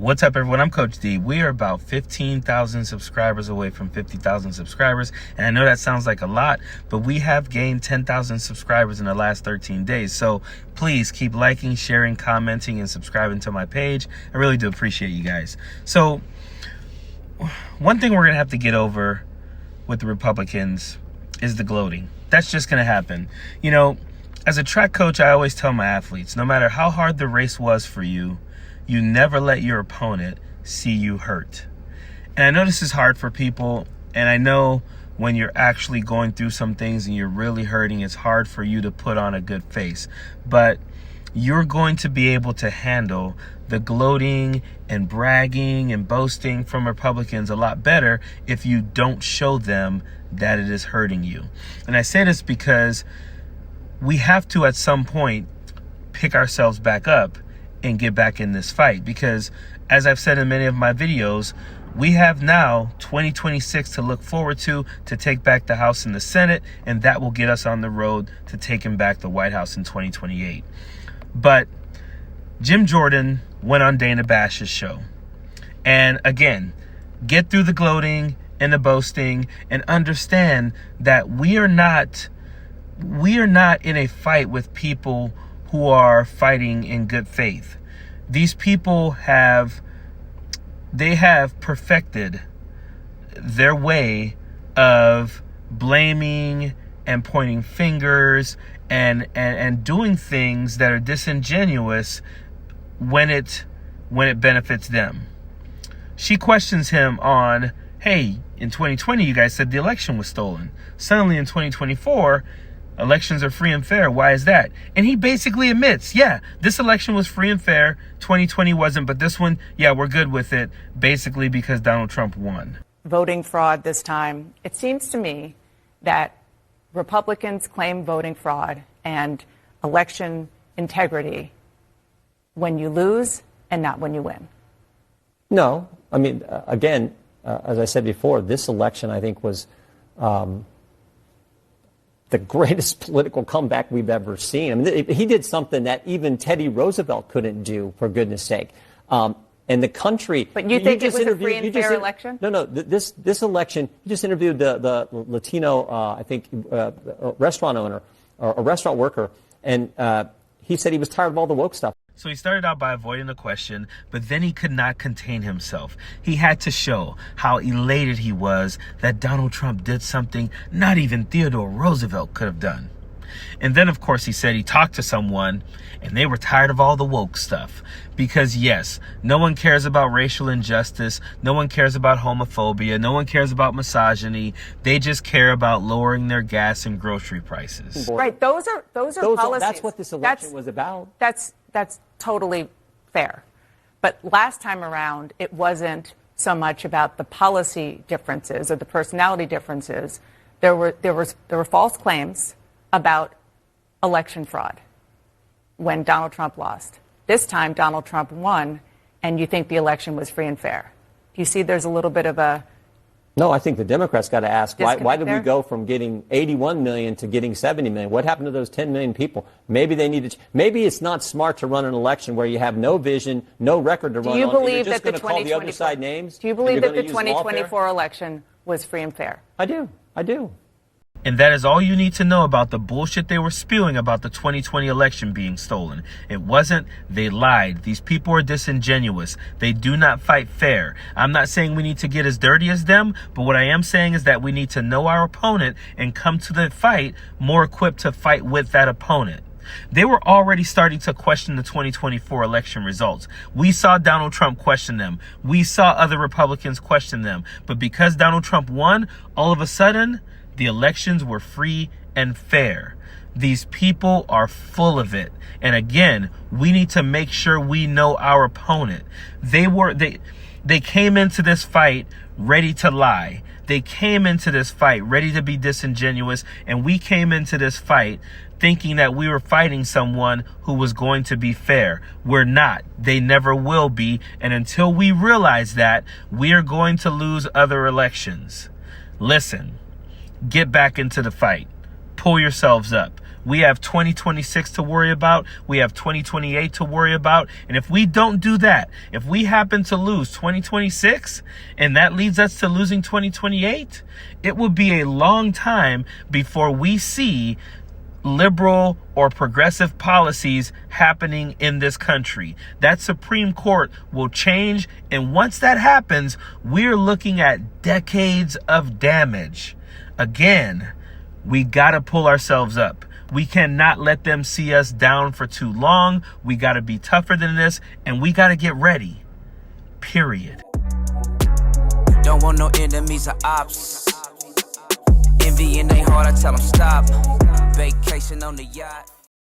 What's up, everyone? I'm Coach D. We are about 15,000 subscribers away from 50,000 subscribers. And I know that sounds like a lot, but we have gained 10,000 subscribers in the last 13 days. So please keep liking, sharing, commenting, and subscribing to my page. I really do appreciate you guys. So one thing we're going to have to get over with the Republicans is the gloating. That's just going to happen. You know, as a track coach, I always tell my athletes, no matter how hard the race was for you, you never let your opponent see you hurt. And I know this is hard for people, and I know when you're actually going through some things and you're really hurting, it's hard for you to put on a good face. But you're going to be able to handle the gloating and bragging and boasting from Republicans a lot better if you don't show them that it is hurting you. And I say this because we have to, at some point, pick ourselves back up and get back in this fight, because as I've said in many of my videos, we have now 2026 to look forward to take back the House and the Senate, and that will get us on the road to taking back the White House in 2028. But Jim Jordan went on Dana Bash's show, and again, get through the gloating and the boasting and understand that we are not in a fight with people who are fighting in good faith. These people have perfected their way of blaming and pointing fingers and doing things that are disingenuous when it benefits them. She questions him on, hey, in 2020 you guys said the election was stolen. Suddenly in 2024 elections are free and fair. Why is that? And he basically admits, yeah, this election was free and fair. 2020 wasn't, but this one, yeah, we're good with it, basically because Donald Trump won. Voting fraud this time. It seems to me that Republicans claim voting fraud and election integrity when you lose and not when you win. No. I mean, again, as I said before, this election, I think, was the greatest political comeback we've ever seen. I mean, he did something that even Teddy Roosevelt couldn't do, for goodness sake. And the country... But you think it was a free and fair election? No. This election, you just interviewed the Latino, restaurant owner, or a restaurant worker, and he said he was tired of all the woke stuff. So he started out by avoiding the question, but then he could not contain himself. He had to show how elated he was that Donald Trump did something not even Theodore Roosevelt could have done. And then, of course, he said he talked to someone and they were tired of all the woke stuff. Because, yes, no one cares about racial injustice. No one cares about homophobia. No one cares about misogyny. They just care about lowering their gas and grocery prices. Right. Those are policies. That's what this election was about. That's totally fair. But last time around, it wasn't so much about the policy differences or the personality differences. There were false claims about election fraud when Donald Trump lost. This time, Donald Trump won, and you think the election was free and fair. Do you see there's a little bit of a... No, I think the Democrats got to ask, why did we go from getting 81 million to getting 70 million? What happened to those 10 million people? Maybe they needed. Maybe it's not smart to run an election where you have no vision, no record to run on. Do you believe that the 2024 election was free and fair? I do. And that is all you need to know about the bullshit they were spewing about the 2020 election being stolen. It wasn't. They lied. These people are disingenuous. They do not fight fair. I'm not saying we need to get as dirty as them, but what I am saying is that we need to know our opponent and come to the fight more equipped to fight with that opponent. They were already starting to question the 2024 election results. We saw Donald Trump question them. We saw other Republicans question them. But because Donald Trump won, all of a sudden, the elections were free and fair. These people are full of it. And again, we need to make sure we know our opponent. They came into this fight ready to lie. They came into this fight ready to be disingenuous. And we came into this fight thinking that we were fighting someone who was going to be fair. We're not. They never will be. And until we realize that, we are going to lose other elections. Listen. Get back into the fight. Pull yourselves up. We have 2026 to worry about. We have 2028 to worry about. And if we don't do that, if we happen to lose 2026 and that leads us to losing 2028, it will be a long time before we see liberal or progressive policies happening in this country. That Supreme Court will change. And once that happens, we're looking at decades of damage. Again, we got to pull ourselves up. We cannot let them see us down for too long. We got to be tougher than this, and we got to get ready. Period. Don't want no enemies or ops. Envy in their heart, I tell them stop. Vacation on the yacht.